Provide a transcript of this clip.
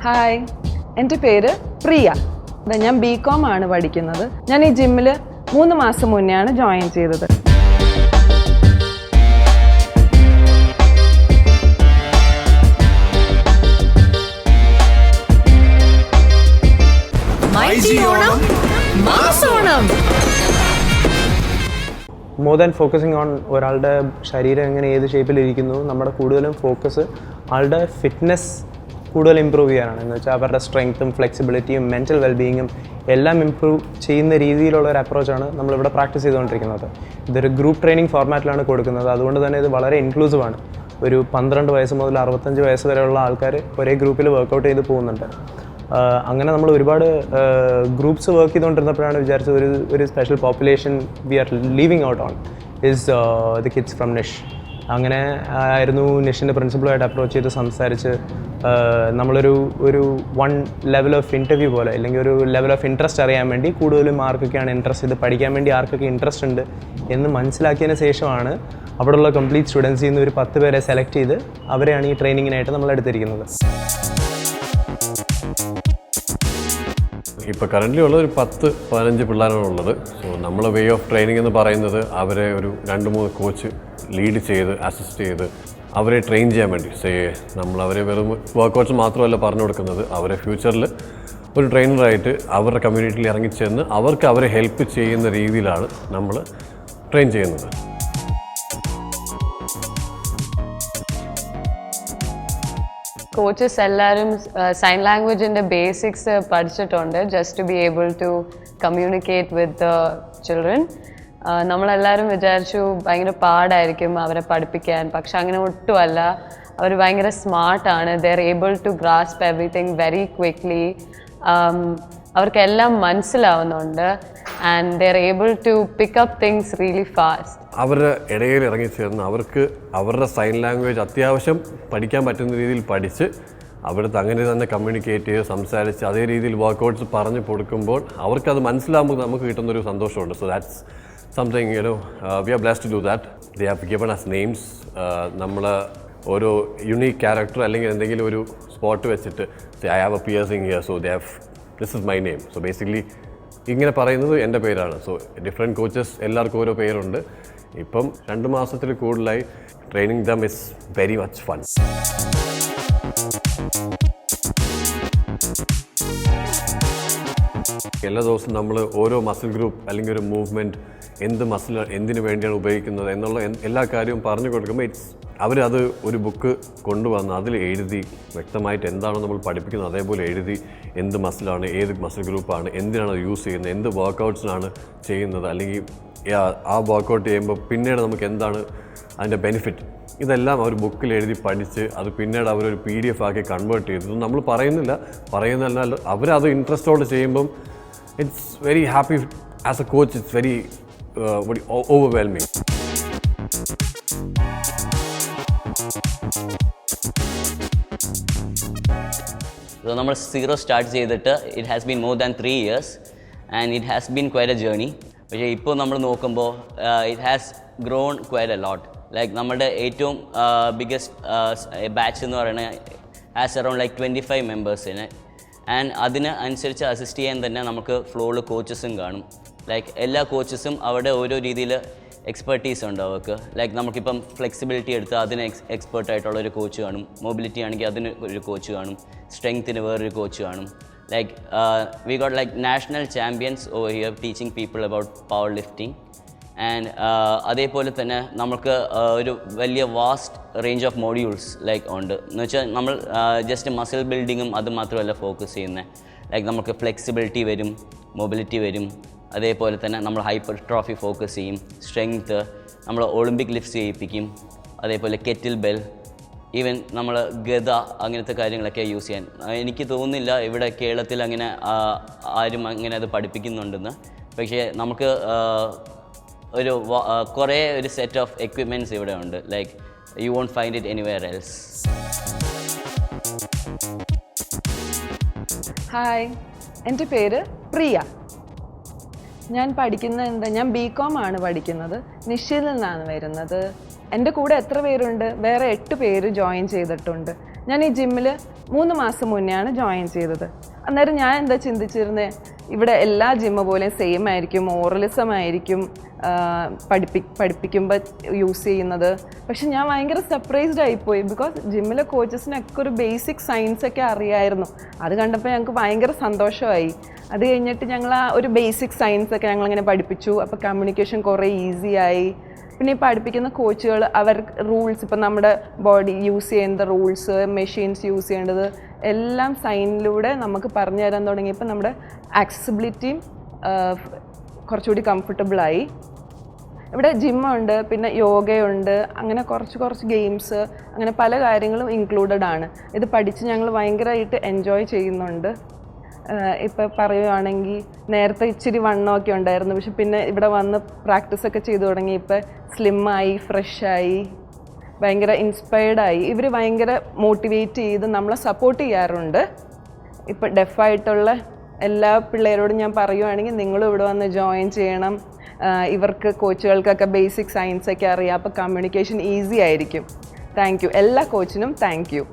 Hi, എൻ്റെ പേര് പ്രിയ. ഞാൻ BCom ആണ് പഠിക്കുന്നത്. ഞാൻ ഈ ജിമ്മിൽ 3 മാസം മുന്നെയാണ് ജോയിൻ ചെയ്തത്. മോർ ദാൻ ഫോക്കസിങ് ഓൺ ഒരാളുടെ ശരീരം എങ്ങനെ ഏത് ഷേപ്പിലിരിക്കുന്നു, നമ്മുടെ കൂടുതലും ഫോക്കസ് ആളുടെ ഫിറ്റ്നസ് കൂടുതൽ ഇമ്പ്രൂവ് ചെയ്യാനാണ്. എന്ന് വെച്ചാൽ അവരുടെ സ്ട്രെങ്ത്തും ഫ്ലെക്സിബിലിറ്റിയും മെൻറ്റൽ വെൽബീയിങ്ങും എല്ലാം ഇമ്പ്രൂവ് ചെയ്യുന്ന രീതിയിലുള്ള ഒരു അപ്രോച്ചാണ് നമ്മളിവിടെ പ്രാക്ടീസ് ചെയ്തുകൊണ്ടിരിക്കുന്നത്. ഇതൊരു ഗ്രൂപ്പ് ട്രെയിനിങ് ഫോർമാറ്റിലാണ് കൊടുക്കുന്നത്. അതുകൊണ്ട് തന്നെ ഇത് വളരെ ഇൻക്ലൂസീവാണ്. ഒരു 12 വയസ്സ് മുതൽ 65 വയസ്സ് വരെയുള്ള ആൾക്കാർ ഒരേ ഗ്രൂപ്പിൽ വർക്കൗട്ട് ചെയ്ത് പോകുന്നുണ്ട്. അങ്ങനെ നമ്മൾ ഒരുപാട് ഗ്രൂപ്പ്സ് വർക്ക് ചെയ്തുകൊണ്ടിരുന്നപ്പോഴാണ് വിചാരിച്ചത് ഒരു special population we are leaving out on is the kids from NISH. അങ്ങനെ ആയിരുന്നു നിഷിൻ്റെ പ്രിൻസിപ്പളുമായിട്ട് അപ്രോച്ച് ചെയ്ത് സംസാരിച്ച് നമ്മളൊരു 1 ലെവൽ ഓഫ് ഇൻ്റർവ്യൂ പോലെ, അല്ലെങ്കിൽ ഒരു ലെവൽ ഓഫ് ഇൻട്രസ്റ്റ് അറിയാൻ വേണ്ടി കൂടുതലും ആർക്കൊക്കെയാണ് ഇൻട്രസ്റ്റ്, ഇത് പഠിക്കാൻ വേണ്ടി ആർക്കൊക്കെ ഇൻട്രസ്റ്റ് ഉണ്ട് എന്ന് മനസ്സിലാക്കിയതിന് ശേഷമാണ് അവിടെയുള്ള കംപ്ലീറ്റ് സ്റ്റുഡൻസിൽ നിന്ന് ഒരു 10 പേരെ സെലക്ട് ചെയ്ത് അവരെയാണ് ഈ ട്രെയിനിങ്ങിനായിട്ട് നമ്മൾ എടുത്തിരിക്കുന്നത്. ഇപ്പോൾ കറൻ്റ്ലി ഉള്ള ഒരു 10-15 പിള്ളേരാണുള്ളത്. സോ നമ്മളെ വേ ഓഫ് ട്രെയിനിങ് എന്ന് പറയുന്നത് അവരെ ഒരു 2-3 കോച്ച് ലീഡ് ചെയ്ത് അസിസ്റ്റ് ചെയ്ത് അവരെ ട്രെയിൻ ചെയ്യാൻ വേണ്ടി നമ്മളവരെ വെറും വർക്കൗട്ട്സ് മാത്രമല്ല പറഞ്ഞു കൊടുക്കുന്നത്, അവരെ ഫ്യൂച്ചറിൽ ഒരു ട്രെയിനറായിട്ട് അവരുടെ കമ്മ്യൂണിറ്റിയിൽ ഇറങ്ങിച്ചെന്ന് അവർക്ക് അവരെ ഹെൽപ്പ് ചെയ്യുന്ന രീതിയിലാണ് നമ്മൾ ട്രെയിൻ ചെയ്യുന്നത്. കോച്ചസ് എല്ലാവരും സൈൻ ലാംഗ്വേജിൻ്റെ ബേസിക്സ് പഠിച്ചിട്ടുണ്ട്, just to be able to communicate with the children. നമ്മളെല്ലാവരും വിചാരിച്ചു ഭയങ്കര പാടായിരിക്കും അവരെ പഠിപ്പിക്കാൻ, പക്ഷെ അങ്ങനെ ഒട്ടുമല്ല. അവർ ഭയങ്കര സ്മാർട്ടാണ്. They are able to grasp everything very quickly. അവർക്കെല്ലാം മനസ്സിലാവുന്നുണ്ട് and they are able to pick up things really fast. അവരുടെ ഇടയിൽ ഇറങ്ങിച്ചേർന്ന് അവർക്ക് അവരുടെ സൈൻ ലാംഗ്വേജ് അത്യാവശ്യം പഠിക്കാൻ പറ്റുന്ന രീതിയിൽ പഠിച്ച് അവിടുത്തെ അങ്ങനെ തന്നെ കമ്മ്യൂണിക്കേറ്റ് ചെയ്ത് സംസാരിച്ച് അതേ രീതിയിൽ വർക്കൗട്ട്സ് പറഞ്ഞു കൊടുക്കുമ്പോൾ അവർക്കത് മനസ്സിലാകുമ്പോൾ നമുക്ക് കിട്ടുന്നൊരു സന്തോഷമുണ്ട്. So that's something we are blessed to do that. They have given us names. നമ്മൾ ഓരോ യുണീക്ക് ക്യാരക്ടർ അല്ലെങ്കിൽ എന്തെങ്കിലും ഒരു സ്പോട്ട് വെച്ചിട്ട് I have a piercing here, so they have this is my name. So basically ഇങ്ങനെ പറയുന്നത് എൻ്റെ പേരാണ്. സോ ഡിഫറെൻറ്റ് കോച്ചസ് എല്ലാവർക്കും ഓരോ പേരുണ്ട്. ഇപ്പം 2 മാസത്തിൽ കൂടുതലായി training dum is very much fun. എല്ലാ ദിവസവും നമ്മൾ ഓരോ മസിൽ ഗ്രൂപ്പ് അല്ലെങ്കിൽ ഒരു മൂവ്മെൻറ്റ് എന്ത് മസിൽ എന്തിനു വേണ്ടിയാണ് ഉപയോഗിക്കുന്നത് എന്നുള്ള എല്ലാ കാര്യവും പറഞ്ഞു കൊടുക്കുമ്പോൾ അവരത് ഒരു ബുക്ക് കൊണ്ടുവന്ന് അതിൽ എഴുതി വ്യക്തമായിട്ട് എന്താണോ നമ്മൾ പഠിപ്പിക്കുന്നത് അതേപോലെ എഴുതി എന്ത് മസിലാണ്, ഏത് മസിൽ ഗ്രൂപ്പാണ്, എന്തിനാണ് അത് യൂസ് ചെയ്യുന്നത്, എന്ത് വർക്കൗട്ട്സിനാണ് ചെയ്യുന്നത്, അല്ലെങ്കിൽ ആ വർക്കൗട്ട് ചെയ്യുമ്പോൾ പിന്നീട് നമുക്ക് എന്താണ് അതിൻ്റെ ബെനിഫിറ്റ്, ഇതെല്ലാം അവർ ബുക്കിൽ എഴുതി പഠിച്ച് അത് പിന്നീട് അവരൊരു PDF ആക്കി കൺവേർട്ട് ചെയ്തു. നമ്മൾ പറയുന്നതല്ല അവരത് ഇൻട്രസ്റ്റോടെ ചെയ്യുമ്പം it's very happy as A coach. It's very overwhelming. നമ്മൾ 0 സ്റ്റാർട്ട് ചെയ്തിട്ട് it has been more than 3 years and it has been quiet A journey. പക്ഷേ ഇപ്പോൾ നമ്മൾ നോക്കുമ്പോൾ it has grown quiet a lot. Like നമ്മുടെ ഏറ്റവും ബിഗ്ഗസ്റ്റ് ബാച്ച് എന്ന് പറയുന്നത് ഹാസ് അറൗണ്ട് ലൈക്ക് 25 മെമ്പേഴ്സിന്. ആൻഡ് അതിന് അനുസരിച്ച് അസിസ്റ്റ് ചെയ്യാൻ തന്നെ നമുക്ക് ഫ്ലോറിൽ കോച്ചസും കാണും. ലൈക്ക് എല്ലാ കോച്ചസും അവിടെ ഓരോ രീതിയിൽ എക്സ്പെർട്ടീസ് ഉണ്ട് അവർക്ക്. ലൈക്ക് നമുക്കിപ്പം ഫ്ലെക്സിബിലിറ്റി എടുത്താൽ അതിന് എക്സ്പെർട്ടായിട്ടുള്ളൊരു കോച്ച് കാണും, മൊബിലിറ്റി ആണെങ്കിൽ അതിന് ഒരു കോച്ച് കാണും, സ്ട്രെങ്ത്തിന് വേറൊരു കോച്ച് കാണും. Like we got like national champions over here teaching people about powerlifting and അതേപോലെ തന്നെ നമുക്ക് ഒരു വലിയ vast range of modules like ഉണ്ട്. എന്ന് വെച്ചാൽ നമ്മൾ ജസ്റ്റ് മസിൽ ബിൽഡിങ്ങും അത് മാത്രമല്ല ഫോക്കസ് ചെയ്യുന്നത്. ലൈക്ക് നമുക്ക് ഫ്ലെക്സിബിലിറ്റി വരും, മൊബിലിറ്റി വരും, അതേപോലെ തന്നെ നമ്മൾ ഹൈപ്പർട്രോഫി ഫോക്കസ് ചെയ്യും, സ്ട്രെങ്ത്ത്, നമ്മൾ ഒളിമ്പിക് ലിഫ്റ്റ്സ് ചെയ്യിപ്പിക്കും, അതേപോലെ കെറ്റിൽ ബെൽ, ഈവൻ നമ്മൾ ഗദ അങ്ങനത്തെ കാര്യങ്ങളൊക്കെ യൂസ് ചെയ്യാൻ. എനിക്ക് തോന്നുന്നില്ല ഇവിടെ കേരളത്തിൽ അങ്ങനെ ആരും അങ്ങനെ അത് പഠിപ്പിക്കുന്നുണ്ടെന്ന്. പക്ഷേ നമുക്ക് കുറേ ഒരു സെറ്റ് ഓഫ് എക്വിപ്മെൻറ്റ്സ് ഇവിടെ ഉണ്ട്. Like you won't find it anywhere else. Hi, എൻ്റെ പേര് പ്രിയ. ഞാൻ BCom ആണ് പഠിക്കുന്നത്. നിഷിൽ നിന്നാണ് വരുന്നത്. എൻ്റെ കൂടെ എത്ര പേരുണ്ട്? വേറെ 8 പേര് ജോയിൻ ചെയ്തിട്ടുണ്ട്. ഞാൻ ഈ ജിമ്മിൽ 3 മാസം മുന്നെയാണ് ജോയിൻ ചെയ്തത്. അന്നേരം ഞാൻ എന്താ ചിന്തിച്ചിരുന്നത്, ഇവിടെ എല്ലാ ജിമ്മ് പോലെയും സെയിം ആയിരിക്കും, ഓറലിസം ആയിരിക്കും പഠിപ്പിക്കുമ്പോൾ യൂസ് ചെയ്യുന്നത്. പക്ഷെ ഞാൻ ഭയങ്കര സർപ്രൈസ്ഡ് ആയിപ്പോയി. ബിക്കോസ് ജിമ്മിലെ കോച്ചസിനൊക്കെ ഒരു ബേസിക് സയൻസ് ഒക്കെ അറിയായിരുന്നു. അത് കണ്ടപ്പോൾ ഞങ്ങൾക്ക് ഭയങ്കര സന്തോഷമായി. അത് കഴിഞ്ഞിട്ട് ഞങ്ങൾ ആ ഒരു ബേസിക് സയൻസ് ഒക്കെ ഞങ്ങളിങ്ങനെ പഠിപ്പിച്ചു. അപ്പോൾ കമ്മ്യൂണിക്കേഷൻ കുറേ ഈസി ആയി. പിന്നെ ഈ പഠിപ്പിക്കുന്ന കോച്ചുകൾ അവർ റൂൾസ്, ഇപ്പം നമ്മുടെ ബോഡി യൂസ് ചെയ്യേണ്ട റൂൾസ്, മെഷീൻസ് യൂസ് ചെയ്യേണ്ടത് എല്ലാം സൈനിലൂടെ നമുക്ക് പറഞ്ഞു തരാൻ തുടങ്ങിയപ്പോൾ നമ്മുടെ ആക്സസിബിലിറ്റിയും കുറച്ചുകൂടി കംഫർട്ടബിളായി. ഇവിടെ ജിമ്മുണ്ട്, പിന്നെ യോഗയുണ്ട്, അങ്ങനെ കുറച്ച് ഗെയിംസ്, അങ്ങനെ പല കാര്യങ്ങളും ഇൻക്ലൂഡഡ് ആണ്. ഇത് പഠിച്ച് ഞങ്ങൾ ഭയങ്കരമായിട്ട് എൻജോയ് ചെയ്യുന്നുണ്ട്. ഇപ്പോൾ പറയുകയാണെങ്കിൽ നേരത്തെ ഇച്ചിരി വണ്ണമൊക്കെ ഉണ്ടായിരുന്നു, പക്ഷെ പിന്നെ ഇവിടെ വന്ന് പ്രാക്ടീസൊക്കെ ചെയ്തു തുടങ്ങി. ഇപ്പോൾ സ്ലിമ്മായി, ഫ്രഷായി, ഭയങ്കര ഇൻസ്പയർഡായി. ഇവർ ഭയങ്കര മോട്ടിവേറ്റ് ചെയ്ത് നമ്മളെ സപ്പോർട്ട് ചെയ്യാറുണ്ട്. ഇപ്പോൾ ഡെഫായിട്ടുള്ള എല്ലാ പിള്ളേരോടും ഞാൻ പറയുവാണെങ്കിൽ നിങ്ങളും ഇവിടെ വന്ന് ജോയിൻ ചെയ്യണം. ഇവർക്ക് കോച്ചുകൾക്കൊക്കെ ബേസിക് സയൻസൊക്കെ അറിയാം, അപ്പോൾ കമ്മ്യൂണിക്കേഷൻ ഈസി ആയിരിക്കും. താങ്ക് യു, എല്ലാ കോച്ചിനും താങ്ക് യു.